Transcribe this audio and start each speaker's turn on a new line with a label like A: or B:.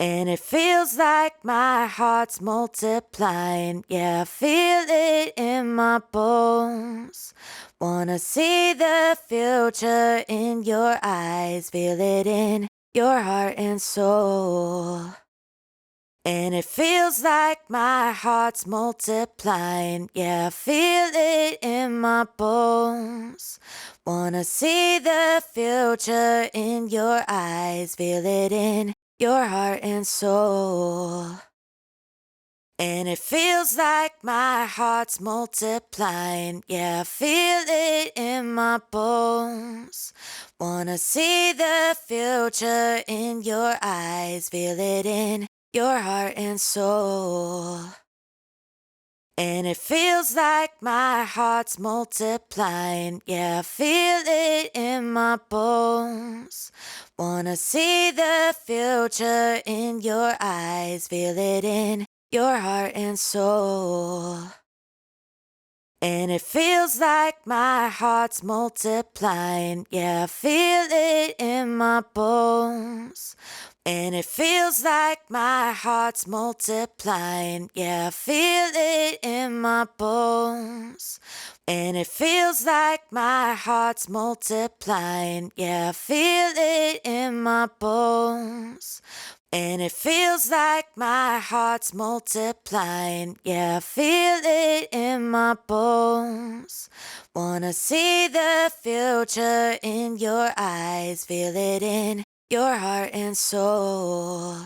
A: And it feels like my heart's multiplying. Yeah, I feel it in my bones. Wanna see the future in your eyes. Feel it in your heart and soul. And it feels like my heart's multiplying. Yeah, I feel it in my bones. Wanna see the future in your eyes. Feel it in your heart and soul. And it feels like my heart's multiplying. Yeah, I feel it in my bones. Wanna see the future in your eyes. Feel it in your heart and soul. And it feels like my heart's multiplying. Yeah, I feel it in my bones. Wanna see the future in your eyes. Feel it in your heart and soul. And it feels like my heart's multiplying. Yeah, I feel it in my bones. And it feels like my heart's multiplying. Yeah, I feel it in my bones. And it feels like my heart's multiplying. Yeah, I feel it in my bones. And it feels like my heart's multiplying. Yeah, I feel it in my bones. Wanna see the future in your eyes. Feel it in your heart and soul.